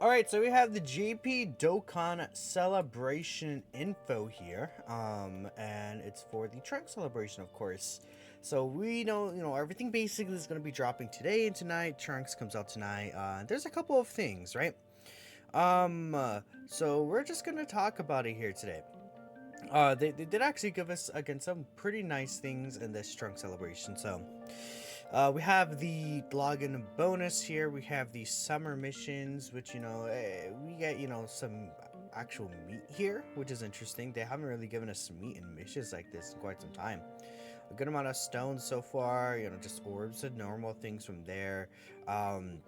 Alright, so we have the JP Dokkan celebration info here. And it's for the Trunk celebration, of course. So we know, everything basically is going to be dropping today and tonight. Trunks comes out tonight. There's a couple of things, right? So we're just going to talk about it here today. They did actually give us, again, some pretty nice things in this Trunk celebration. So, we have the login bonus here. We have the summer missions, which, we get, some actual meat here, which is interesting. They haven't really given us meat and missions like this in quite some time. A good amount of stones so far, just orbs and normal things from there. And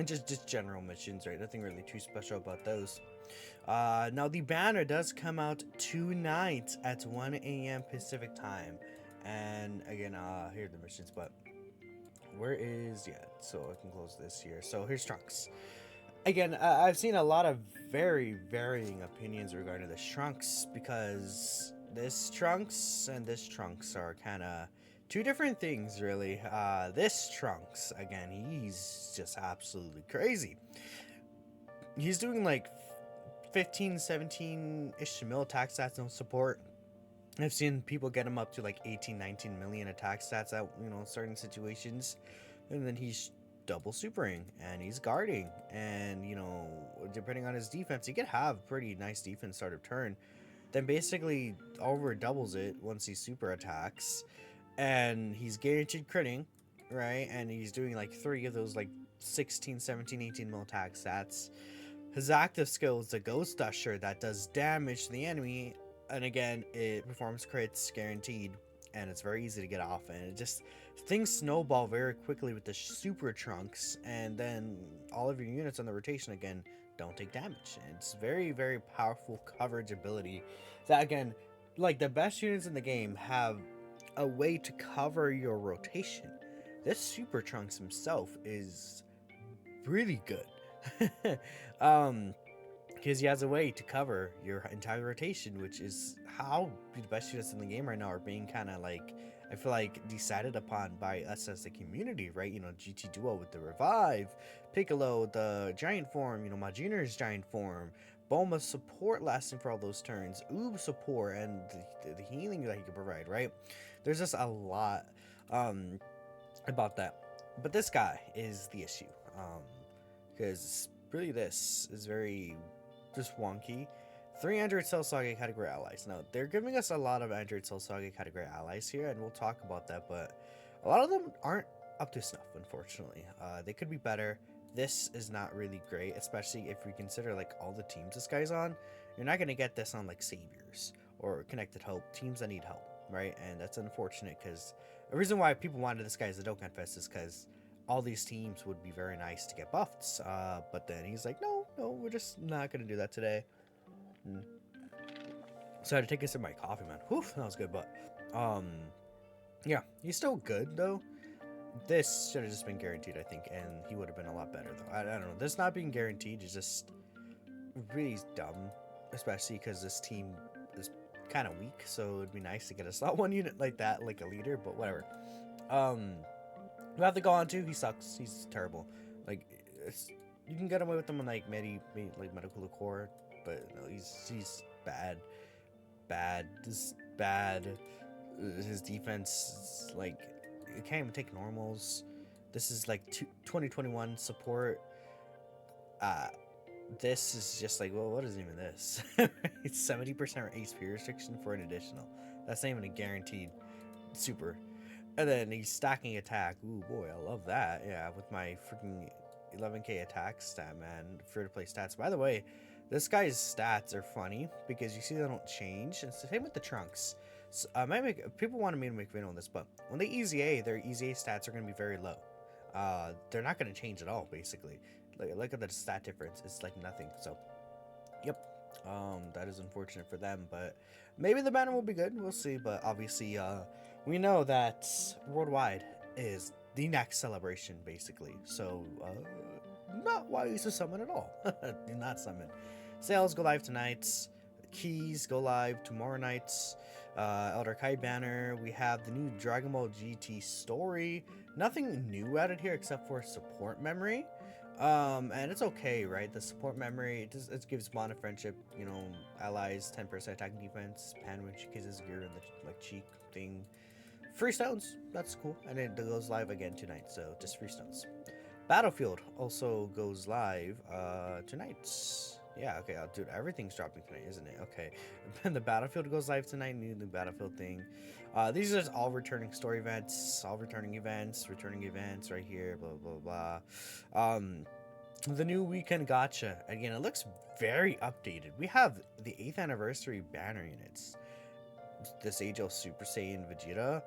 just general missions, right? Nothing really too special about those. Now the banner does come out tonight at 1 a.m. Pacific time. And again, here are the missions, but where is, yeah, so I can close this here. So here's Trunks. Again, I've seen a lot of very varying opinions regarding the Trunks, because this Trunks and this Trunks are kind of two different things, really. This Trunks, again, he's just absolutely crazy. He's doing like 15, 17-ish mil attack stats, no support. I've seen people get him up to like 18, 19 million attack stats at, certain situations. And then he's double supering and he's guarding. And, depending on his defense, he could have pretty nice defense start of turn. Then basically over doubles it once he super attacks. And he's guaranteed critting, right? And he's doing like 3 of those like 16, 17, 18 mil attack stats. His active skill is the Ghost Usher that does damage to the enemy, and again, it performs crits guaranteed, and it's very easy to get off, and it just, things snowball very quickly with the Super Trunks, and then all of your units on the rotation again don't take damage. And it's very, very powerful coverage ability that, again, like the best units in the game have a way to cover your rotation. This Super Trunks himself is really good. Because he has a way to cover your entire rotation, which is how the best units in the game right now are being kind of like, I feel like, decided upon by us as the community, right? GT Duo with the Revive, Piccolo, the Giant form, Majina's Giant form, Bulma support lasting for all those turns, Oob support, and the healing that he can provide, right? There's just a lot about that. But this guy is the issue. Because really this is very just wonky. 3 Android Cell Saga category allies. Now, they're giving us a lot of Android Cell Saga category allies here, and we'll talk about that, but a lot of them aren't up to snuff, unfortunately. They could be better. This is not really great, especially if we consider like all the teams this guy's on. You're not going to get this on like Saviors or Connected Hope, teams that need help, right? And that's unfortunate, because the reason why people wanted this guy as a Dokkanfest is because all these teams would be very nice to get buffed, but then he's like, no, we're just not gonna do that today. So I had to take a sip of my coffee, man. Whew, that was good, but yeah, he's still good though. This should have just been guaranteed, I think, and he would have been a lot better though. I don't know. This not being guaranteed is just really dumb, especially because this team is kind of weak. So it'd be nice to get a slot 1 unit like that, like a leader, but whatever. We have to go on to, he sucks. He's terrible. Like, you can get away with him on like medical core, but no, he's bad. This bad. His defense, like, you can't even take normals. This is like 2021 support. This is just like, well, what is even this? It's 70% HP restriction for an additional. That's not even a guaranteed super. And then he's stacking attack. Ooh, boy, I love that. Yeah, with my freaking 11k attack stat, man. Free-to-play stats. By the way, this guy's stats are funny because you see they don't change. It's the same with the Trunks. So, people wanted me to make a video on this, but when they EZA, their EZA stats are going to be very low. They're not going to change at all, basically. Look at the stat difference. It's like nothing. So, yep. That is unfortunate for them, but maybe the banner will be good. We'll see. But obviously, we know that Worldwide is the next celebration, basically. So, not wise to summon at all. Do not summon. Sales go live tonight. Keys go live tomorrow night. Elder Kai banner. We have the new Dragon Ball GT story. Nothing new added here except for support memory. And it's okay, right? The support memory, it gives bond of friendship, allies 10% attack and defense, pan when she kisses gear in the like cheek thing. Free stones, that's cool. And it goes live again tonight, so just free stones. Battlefield also goes live tonight. Yeah, okay, dude, everything's dropping tonight, isn't it? Okay. And the Battlefield goes live tonight, new Battlefield thing. These are just all returning story events, all returning events right here, blah, blah, blah. The new weekend gotcha. Again, it looks very updated. We have the 8th anniversary banner units. This Age of Super Saiyan Vegeta.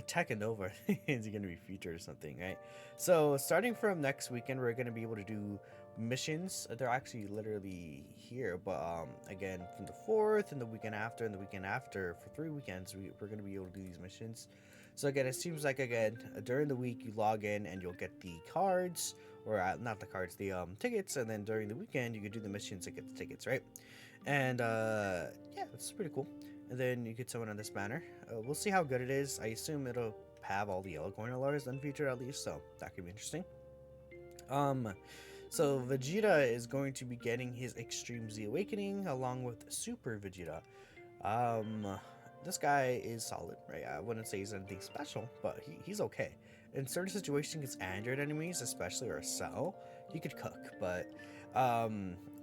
Tekken Nova is going to be featured or something, right? So starting from next weekend, we're going to be able to do missions. They're actually literally here, but again, from the 4th and the weekend after and the weekend after, for 3 weekends, we're going to be able to do these missions. So again, it seems like again during the week you log in and you'll get the cards, or not the cards, the tickets, and then during the weekend you can do the missions and get the tickets, right? And yeah, it's pretty cool. And then you get someone on this banner. We'll see how good it is. I assume it'll have all the yellow coin alarms unfeatured at least, so that could be interesting. So Vegeta is going to be getting his Extreme Z Awakening along with Super Vegeta. This guy is solid, right? I wouldn't say he's anything special, but he's okay. In certain situations against Android enemies, especially or Cell, he could cook, but I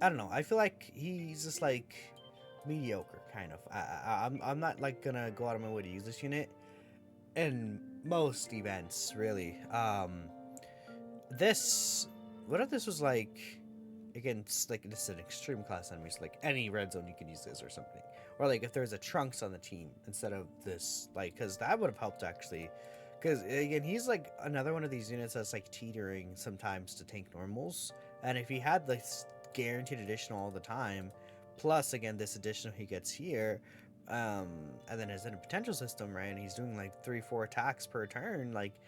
don't know. I feel like he's just like mediocre, kind of. I'm not like gonna go out of my way to use this unit in most events, really. This, what if this was like against like this is an extreme class enemies, like any red zone you can use this or something, or like if there's a Trunks on the team instead of this, like, because that would have helped actually. Because again, he's like another one of these units that's like teetering sometimes to tank normals, and if he had this guaranteed additional all the time, plus again this additional he gets here, and then his inner potential system, right, and he's doing like 3-4 attacks per turn, like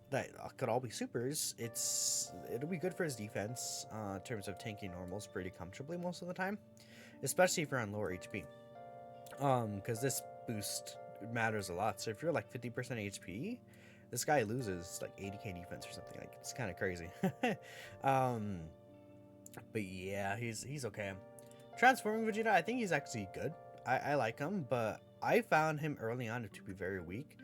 that could all be supers. It'll be good for his defense in terms of tanking normals pretty comfortably most of the time, especially if you're on lower HP, because this boost matters a lot. So if you're like 50% HP, this guy loses like 80k defense or something. Like, it's kind of crazy. But yeah, he's okay. Transforming Vegeta, I think he's actually good. I like him, but I found him early on to be very weak.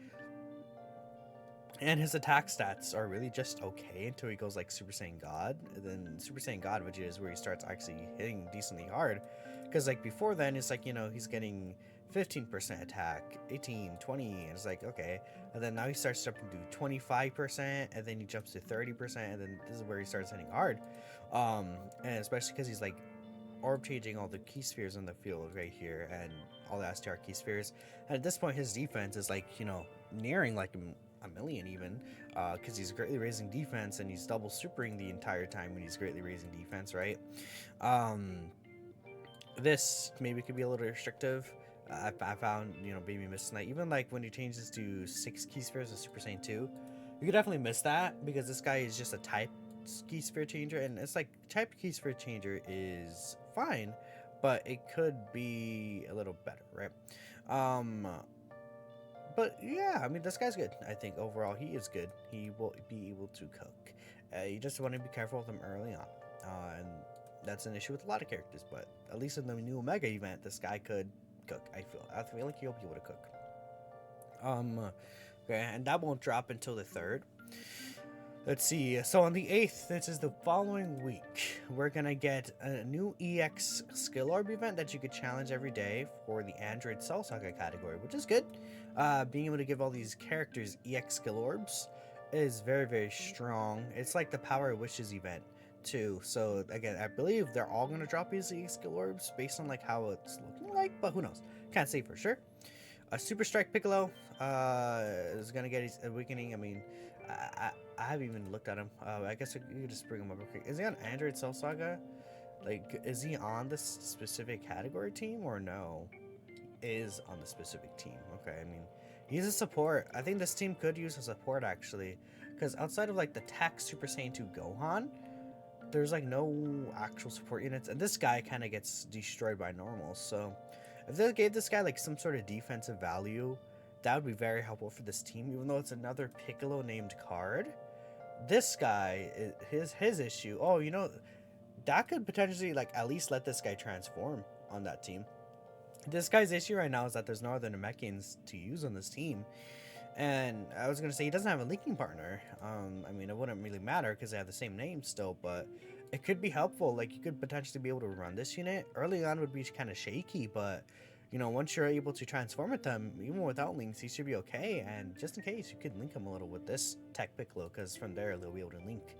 And his attack stats are really just okay until he goes like Super Saiyan God. And then Super Saiyan God Vegeta is where he starts actually hitting decently hard. Because like before then, it's like, he's getting 15% attack, 18, 20, and it's like, okay. And then now he starts jumping to 25%, and then he jumps to 30%, and then this is where he starts hitting hard. And especially because he's like orb changing all the key spheres on the field right here, and all the STR key spheres. And at this point, his defense is like, nearing like a million even, because he's greatly raising defense, and he's double supering the entire time when he's greatly raising defense, right? This maybe could be a little restrictive. I found, Baby Mist Knight, even like when he changes to 6 key spheres of Super Saiyan 2, you could definitely miss that, because this guy is just a type key sphere changer, and it's like type key sphere changer is fine, but it could be a little better, right? But yeah, I mean, this guy's good. I think overall he is good. He will be able to cook. You just want to be careful with him early on, and that's an issue with a lot of characters. But at least in the new Omega event, this guy could cook. I feel like he'll be able to cook. Okay, and that won't drop until the 3rd. Let's see. So on the 8th, this is the following week, we're gonna get a new EX skill orb event that you could challenge every day for the Android Cell Saga category, which is good. Being able to give all these characters EX skill orbs is very, very strong. It's like the Power of Wishes event too. So again, I believe they're all gonna drop these EX skill orbs based on like how it's looking like, but who knows? Can't say for sure. Super Strike Piccolo is gonna get his awakening. I mean, I haven't even looked at him. I guess you could just bring him up real quick. Is he on Android Cell Saga? Like, is he on this specific category team or no? Is on the specific team. Okay, I mean, he's a support. I think this team could use a support actually, because outside of like the Tech Super Saiyan 2 Gohan, there's like no actual support units, and this guy kind of gets destroyed by normals. So if they gave this guy like some sort of defensive value, that would be very helpful for this team, even though it's another Piccolo named card. this guy, his issue. Oh, you know, that could potentially like at least let this guy transform on that team. This guy's issue right now is that there's no other Namekians to use on this team. And I was gonna say he doesn't have a linking partner. I mean, it wouldn't really matter because they have the same name still, but it could be helpful. Like you could potentially be able to run this unit early on. Would be kind of shaky, but you know, once you're able to transform with them, even without links, you should be okay. And just in case, you could link him a little with this Tech Piccolo, because from there they'll be able to link.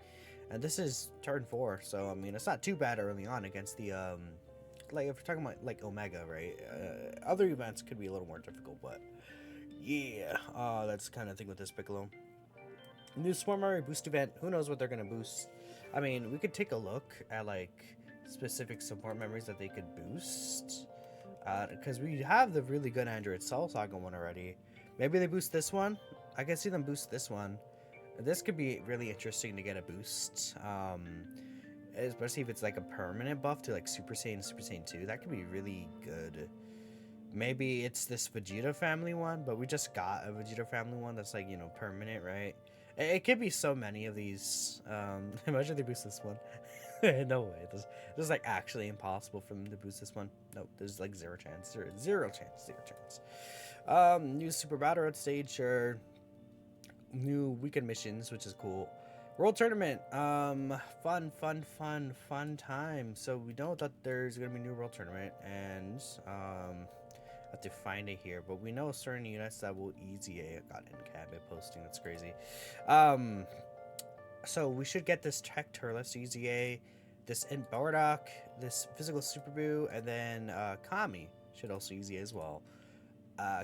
And this is turn 4, so I mean, it's not too bad early on against the like if we're talking about like Omega, right? Other events could be a little more difficult, but yeah, that's kind of thing with this Piccolo. New Super Mario Boost event. Who knows what they're gonna boost? I mean, we could take a look at like specific support memories that they could boost, because we have the really good Android Cell Saga one already. Maybe they boost this one. I can see them boost this one. This could be really interesting to get a boost. Especially if it's like a permanent buff to like Super Saiyan, Super Saiyan 2. That could be really good. Maybe it's this Vegeta family one, but we just got a Vegeta family one that's like, you know, permanent, right? It could be so many of these. Imagine they boost this one. No way. This is like actually impossible for them to boost this one. Nope, there's like zero chance. Zero chance. New Super Battle Road stage, sure. New weekend missions, which is cool. World Tournament, fun time. So we know that there's gonna be a new World Tournament, and I have to find it here, but we know certain units that will easy a got in cabinet posting. That's crazy. So we should get this Tech Turles easy a, this Int Bardock, this Physical Super Boo, and then Kami should also easy as well.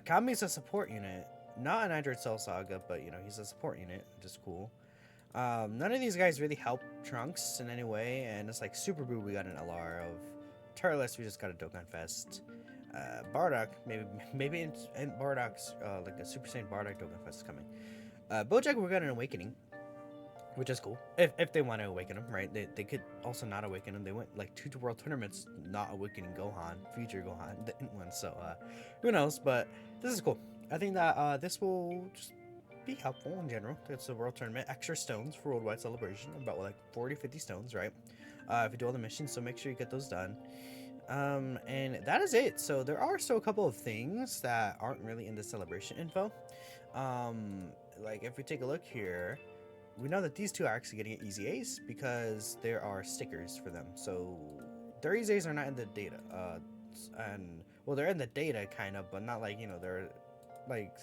Kami is a support unit, not an Android Cell Saga, but you know he's a support unit, which is cool. None of these guys really help Trunks in any way, and it's like Super Boo we got an LR of. Turles we just got a Dokkanfest. Bardock, maybe in Bardock's like a Super Saiyan Bardock Dokkanfest is coming. Bojack we got an Awakening, which is cool. If they want to awaken him, right? They could also not awaken him. They went like 2 World Tournaments not awakening Gohan, future Gohan, didn't win. So who knows? But this is cool. I think that this will just be helpful in general. It's a World Tournament. Extra stones for Worldwide Celebration, about like 40-50 stones, right? If you do all the missions, so make sure you get those done. And that is it. So there are still a couple of things that aren't really in the celebration info. Like if we take a look here, we know that these two are actually getting easy A's because there are stickers for them. So their easy A's are not in the data. And well, they're in the data kind of, but not like, you know, they're like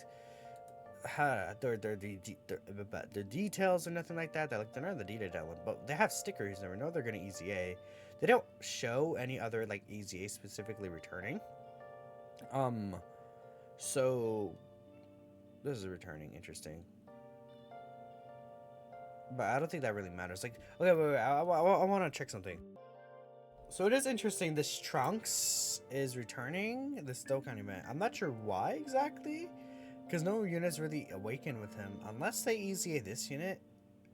the details or nothing like that. They're not in the data download, but they have stickers and we know they're gonna easy A. They don't show any other like easy A specifically returning. So this is returning, interesting. But I don't think that really matters. Like, okay, wait, I want to check something. So it is interesting. This Trunks is returning this Dokkan event. I'm not sure why exactly, because no units really awaken with him unless they easy this unit.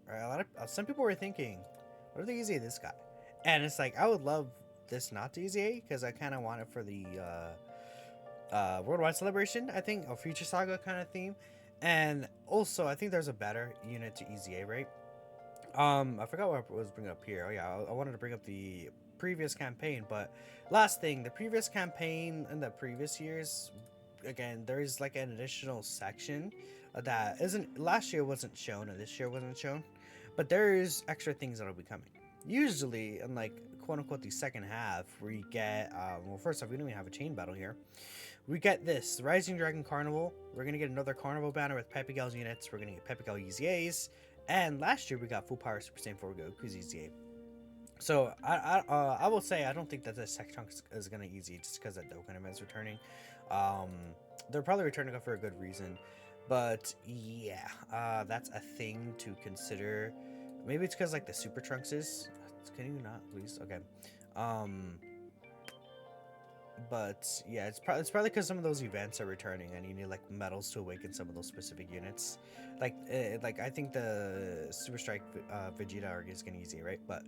Right? Some people were thinking, what if they easy this guy? And it's like I would love this not to easy because I kind of want it for the Worldwide Celebration. I think a Future Saga kind of theme, and also I think there's a better unit to easy right? I forgot what I was bringing up here. Oh yeah, I wanted to bring up the previous campaign, but last thing, the previous campaign in the previous years, again, there's like an additional section that isn't, last year wasn't shown and this year wasn't shown, but there's extra things that'll be coming. Usually in like quote unquote the second half, we get, well, first off, we don't even have a chain battle here. We get this Rising Dragon Carnival. We're gonna get another Carnival banner with Pepe Gal's units. We're gonna get Pepe Gal EZAs. And last year we got full power Super Saiyan 4 Goku's EZA. So I will say I don't think that this Tech Trunks is gonna easy just because that Dokkan event is returning. They're probably returning it for a good reason, but yeah, that's a thing to consider. Maybe it's because like the Super Trunks is. Can you not please? Okay. But yeah, it's probably because some of those events are returning and you need like medals to awaken some of those specific units. Like I think the Super Strike Vegeta arc is gonna easy, right? But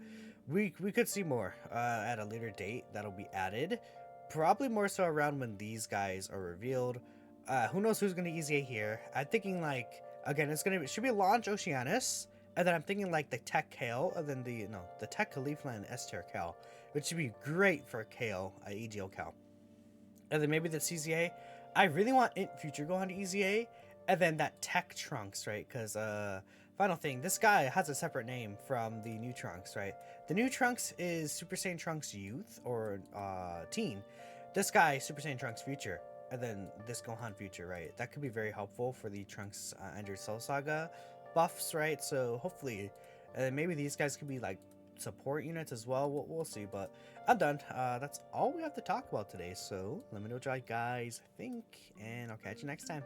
we could see more at a later date that'll be added. Probably more so around when these guys are revealed. Who knows who's gonna easy here? I'm thinking like again, should be Launch Oceanus, And then I'm thinking like the Tech Kale, and then the Tech Caulifla and S tier Kale, which would be great for Kale, EGO Kale. And then maybe the CZA. I really want Future Gohan to EZA, and then that Tech Trunks, right? Because final thing, this guy has a separate name from the new Trunks, right? The new Trunks is Super Saiyan Trunks Youth or Teen. This guy Super Saiyan Trunks Future, and then this Gohan Future, right? That could be very helpful for the Trunks Ender Cell Saga buffs, right? So hopefully, maybe these guys could be like support units as well. We'll see, but I'm done. That's all we have to talk about today. So let me know what you guys think, and I'll catch you next time.